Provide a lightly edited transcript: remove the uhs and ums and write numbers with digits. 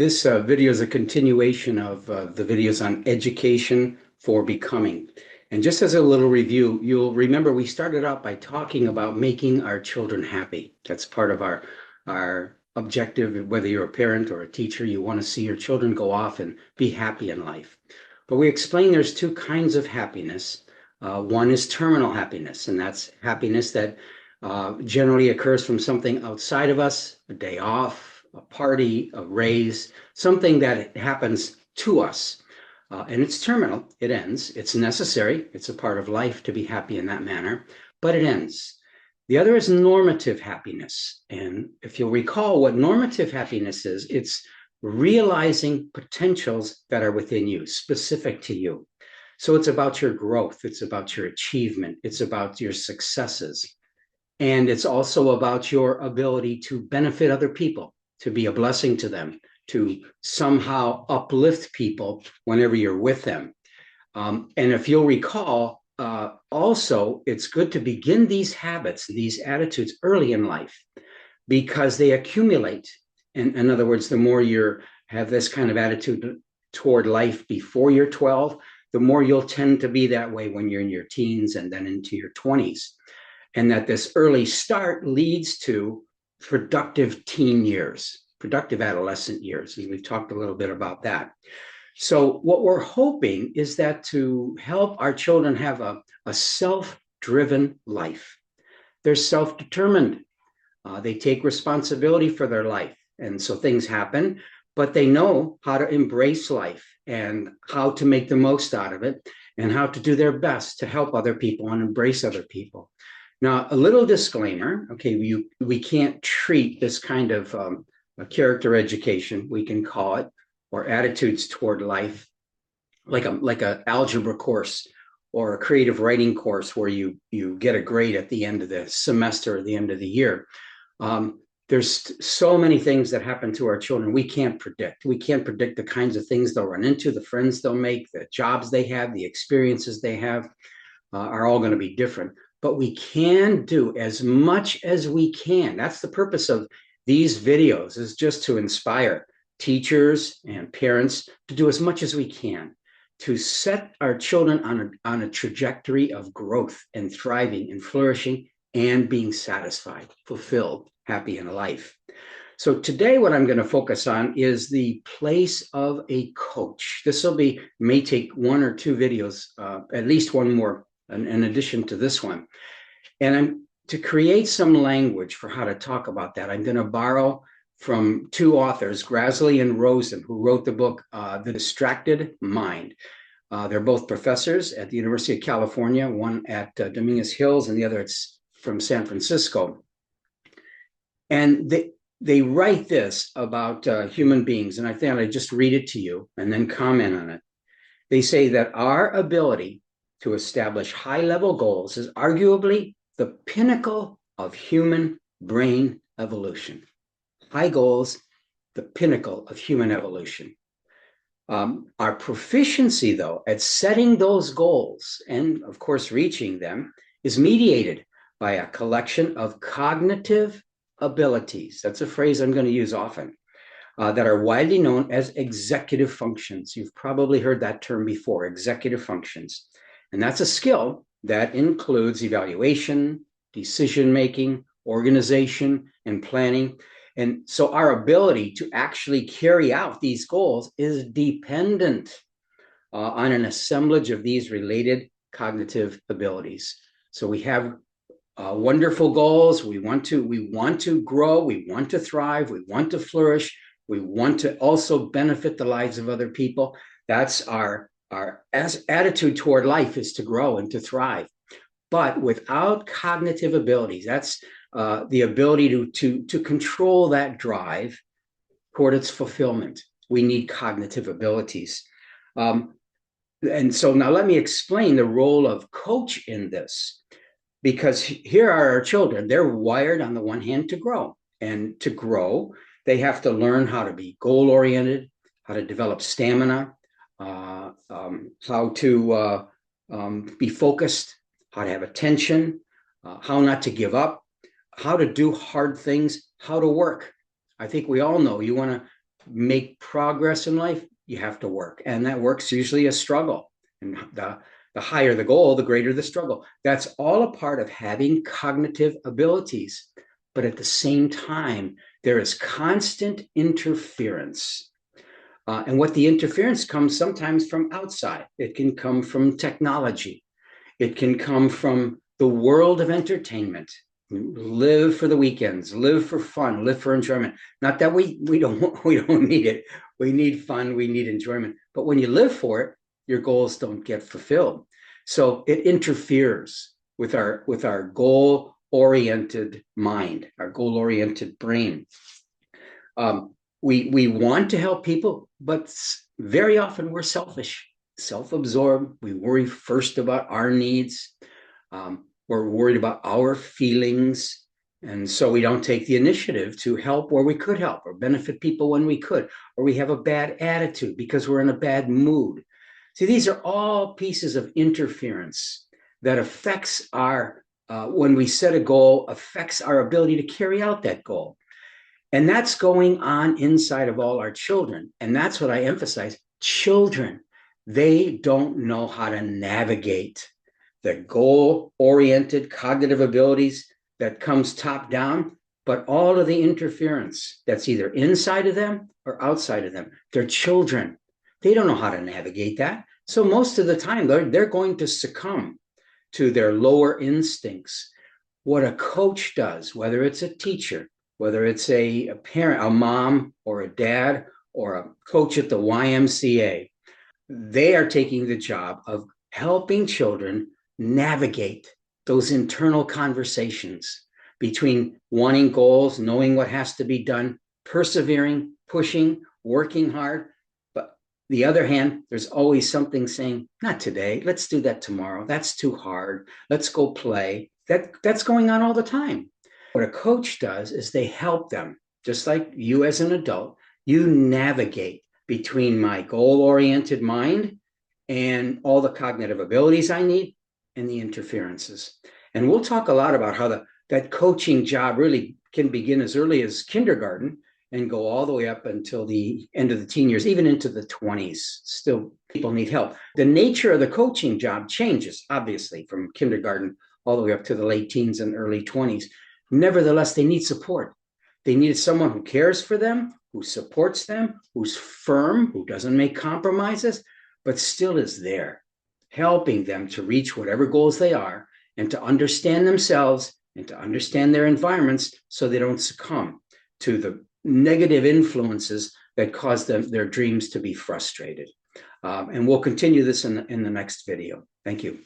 this video is a continuation of the videos on education for becoming. And just as a little review, you'll remember we started out by talking about making our children happy. That's part of our objective, whether you're a parent or a teacher, you want to see your children go off and be happy in life. But we explained there's two kinds of happiness. One is terminal happiness, and that's happiness that generally occurs from something outside of us, a day off, a party, a raise, something that happens to us. And it's terminal, it ends, it's necessary, it's a part of life to be happy in that manner, but it ends. The other is normative happiness. And if you'll recall what normative happiness is, it's realizing potentials that are within you, specific to you. So it's about your growth, it's about your achievement, it's about your successes. And it's also about your ability to benefit other people, to be a blessing to them, to somehow uplift people whenever you're with them. And if you'll recall, also, it's good to begin these habits, these attitudes early in life, because they accumulate. In other words, the more you have this kind of attitude toward life before you're 12, the more you'll tend to be that way when you're in your teens and then into your 20s. And that this early start leads to productive teen years, productive adolescent years, and we've talked a little bit about that. So what we're hoping is that to help our children have a self-driven life. They're self-determined. They take responsibility for their life. And so things happen, but they know how to embrace life and how to make the most out of it and how to do their best to help other people and embrace other people. Now, a little disclaimer, okay, we can't treat this kind of a character education, we can call it, or attitudes toward life, like a algebra course or a creative writing course where you get a grade at the end of the semester or the end of the year. There's so many things that happen to our children we can't predict. We can't predict the kinds of things they'll run into, the friends they'll make, the jobs they have, the experiences they have are all going to be different. But we can do as much as we can. That's the purpose of these videos, is just to inspire teachers and parents to do as much as we can to set our children on a trajectory of growth and thriving and flourishing and being satisfied, fulfilled, happy in life. So today what I'm going to focus on is the place of a coach. This may take one or two videos, at least one more in addition to this one. And to create some language for how to talk about that, I'm going to borrow from two authors, Grassley and Rosen, who wrote the book, The Distracted Mind. They're both professors at the University of California, one at Dominguez Hills and the other from San Francisco. And they write this about human beings, and I think I'd just read it to you and then comment on it. They say that our ability to establish high-level goals is arguably the pinnacle of human brain evolution. High goals, the pinnacle of human evolution. Our proficiency, though, at setting those goals and, of course, reaching them is mediated by a collection of cognitive abilities. That's a phrase I'm going to use often, that are widely known as executive functions. You've probably heard that term before, executive functions. And that's a skill that includes evaluation, decision-making, organization, and planning. And so our ability to actually carry out these goals is dependent on an assemblage of these related cognitive abilities. So we have wonderful goals. We want to grow. We want to thrive. We want to flourish. We want to also benefit the lives of other people. That's our attitude toward life, is to grow and to thrive. But without cognitive abilities, that's the ability to control that drive toward its fulfillment. We need cognitive abilities. And so now let me explain the role of coach in this, because here are our children. They're wired on the one hand to grow, and to grow, they have to learn how to be goal-oriented, how to develop stamina, how to be focused, how to have attention, how not to give up, how to do hard things, how to work. I think we all know you want to make progress in life, you have to work. And that work's usually a struggle. And the higher the goal, the greater the struggle. That's all a part of having cognitive abilities. But at the same time, there is constant interference. And what the interference comes sometimes from outside. It can come from technology. It can come from the world of entertainment. Live for the weekends, live for fun, live for enjoyment. Not that we don't need it. We need fun, we need enjoyment. But when you live for it, your goals don't get fulfilled. So it interferes with our goal-oriented mind, our goal-oriented brain. We want to help people, but very often we're selfish, self-absorbed. We worry first about our needs. We're worried about our feelings. And so we don't take the initiative to help where we could help or benefit people when we could, or we have a bad attitude because we're in a bad mood. See, these are all pieces of interference that affects when we set a goal, affects our ability to carry out that goal. And that's going on inside of all our children. And that's what I emphasize. Children, they don't know how to navigate the goal-oriented cognitive abilities that comes top down, but all of the interference that's either inside of them or outside of them. They're children. They don't know how to navigate that. So most of the time, they're going to succumb to their lower instincts. What a coach does, whether it's a teacher, whether it's a parent, a mom or a dad or a coach at the YMCA, they are taking the job of helping children navigate those internal conversations between wanting goals, knowing what has to be done, persevering, pushing, working hard. But the other hand, there's always something saying, not today, let's do that tomorrow. That's too hard. Let's go play. That's going on all the time. What a coach does is they help them, just like you as an adult, you navigate between my goal-oriented mind and all the cognitive abilities I need and the interferences. And we'll talk a lot about how that coaching job really can begin as early as kindergarten and go all the way up until the end of the teen years, even into the 20s. Still, people need help. The nature of the coaching job changes, obviously, from kindergarten all the way up to the late teens and early 20s. Nevertheless, they need support. They need someone who cares for them, who supports them, who's firm, who doesn't make compromises, but still is there, helping them to reach whatever goals they are and to understand themselves and to understand their environments so they don't succumb to the negative influences that cause their dreams to be frustrated. And we'll continue this in the next video. Thank you.